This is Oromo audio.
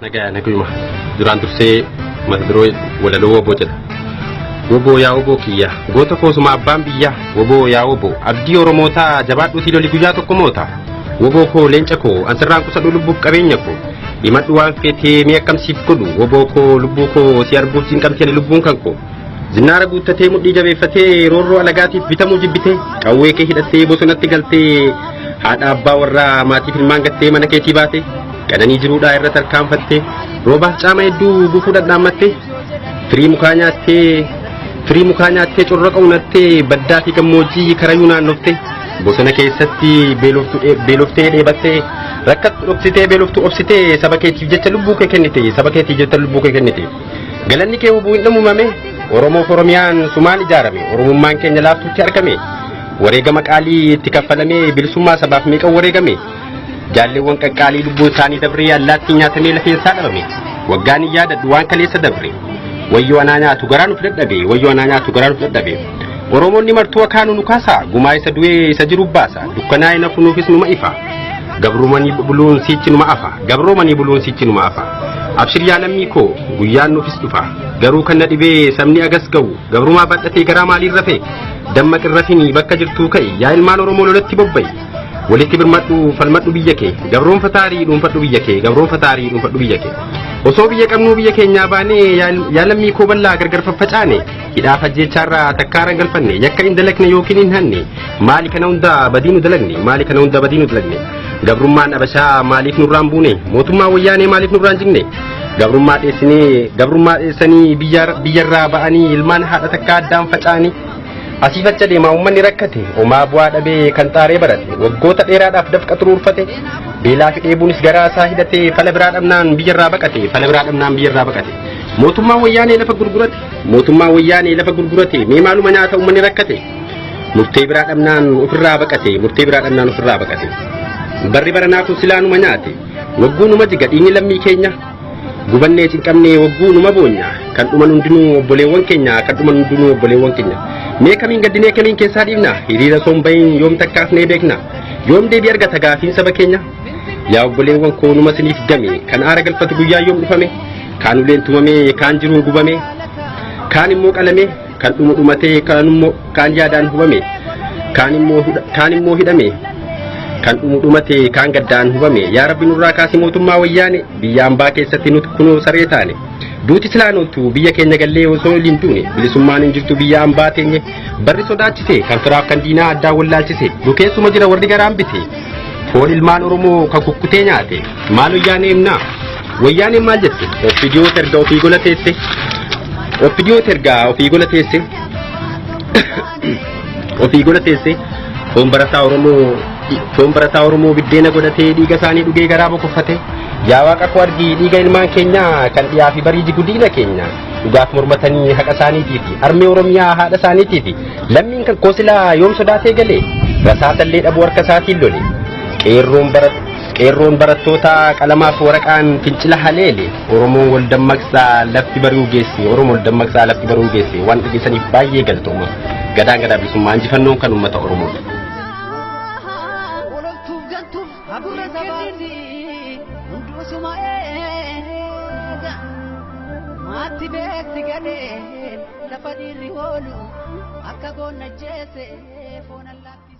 Nagayuma duraan dursee mata duree walaloo woboo jedha. Woboo yaa woboo kiyya goota koosuma abbaan biyya. Woboo yaa woboo abdii oromootaa jabaadhuutii loli guyyaa tokko moota. Woboo koo leenca koo ansirraan qusadhu lubbuuf qabeenya koo himadhu waan feetee mee akkamsiif godhu. Woboo koo lubbuu koo si arguuf siin qabsee lubbuun kan koo zinnaara guuttatee mudhii jabeeffatee roorroo alagaatiif bitamuu jibbitee qawwee kee hidhattee bosonatti galtee haadha abbaa warraa maatiif ilmaan gattee mana keetii baate qananii jiruudhaa irra tarkaanfattee roobaaf caama hedduu gufuu dhadhaammattee firii mukaa nyaattee corroqa unattee baddaa fi gammoojjii karayyuu naannoftee bosona keessatti beeloftee dheebattee rakkattu dhoksitee beeloftu obsitee saba keetiif jecha lubbuu kee kennite galanni kee woboo hin dhamumame Oromoof Oromiyaan sumaan ijaarame Oromummaan keenya laaftutti argame wareegama qaalii itti kaffalamee bilisummaa sabaaf meeqa wareegame jaalleewwan qaqqaalii lubbuu isaanii dabree allaattii nyaatamee lafeensaa dhabame waggaan yaadadhu waan kaleessa dabre wayyoo anaa nyaatu garaa nuuf dadhabe Oromoonni martuu akaanu nu kaasa gumaa isa du'ee isa jiru baasa dukkanaa'e nafunuufis numa ifa gabroomanii buluun siichi numa afa abshir yaa lammii koo guyyaan nuufis dhufa garuu kan na dhibee sabni agas ga'u gabrumaa badhatee garaa maaliin rafe dammaqin rafini bakka jirtuu ka'e yaa ilmaan Oromoo lolatti bobba'i walitti birmadhu falmadhu biyya kee gabroonfataarii dhuunfadhu biyya kee osoo biyya qabnuu biyya keenyaa baanee yaa lammii koo bal'aa gargar faffacaane hidhaaf ajjeechaarraa takkaaran galfanne yakka hin dalakne yookiin hin hanne maali kana hunda badiinu dalagne gabrummaan abashaa maaliif nurraan buune mootummaa wayyaanee maaliif nurraan jigne gabrummaa dheessanii biyyarraa ba'anii ilmaan haadha takka addaan faca'anii asii facha deemaa uummanni rakkate homaa bu'aa dhabee kan xaaree barate waggoota dheeraadhaaf dafqa turuurfate beelaa fi dheebuunis garaa isaa hidhatee fala biraa dhabnaan biyyarraa baqate mootummaan wayyaanee lafa gurgurate mee maaluma nyaata uummanni rakkate murtee biraa dhabnaan ofirraa baqate barri baranaa kun silaanuma nyaate wagguu numa jiga dhiigni lammii keenya gubannee cinqabnee wagguu numa boonya kan dhuman hundinuu obboleewwan keenya mee kamiin gaddinee kamiin keessaa dhiibna hiriira sombayin yoom takkaafnee beekna yoom deebii argata gaafiin saba keenya yaa obboleewwan koo numa siniif game kan aara galfatu guyyaa yoom dhufame kaan uleen tumame kaan jiruun gubame kaan immoo qalame kan dhumatee kaan yaadaan hubame kaan immoo hidhame kan dhumate kaan gaddaan hubame yaa rabbi nurraa kaasi mootummaa wayyaane biyya ambaa keessatti nuti kunoo saree taane duuti silaanootu biyya keenya gallee osoo hin duune bilisummaan hin jirtu biyya ambaa teenye barri sodaachise kan firaaf kan diinaa addaa wallaalchise dukeessuma jira warri garaan bite foon ilmaan Oromoo kan kukkutee nyaate maal wayyaanee himnaa wayyaanee maal jette ofiidiyoo terga ofii golateesse foon barataa Oromoo biddeena godhatee dhiiga isaanii dhugee garaa bokoffate yaa waaqa koo argii dhiiga ilmaan keenya kan dhiyaa fi barii guddina keenya dhugaaf mormatanii haqa isaaniitii fi armee Oromiyaa haadha isaaniitii fi lammiin kan koosilaa yoom sodaatee galee rasaasallee dhabuu harka isaatiin lole qeerroon barattoota qalamaaf waraqaan fincila haleele Oromoon wal dammaqsaa lafti bari'uu geesse waan dhageessaniif baay'ee galatooma gadaan gadaa bilisummaa injifannoon kan uummata Oromoo. Mati beekti gadeen lafa dhiirri oolu akka goonna jeese foon allaatti.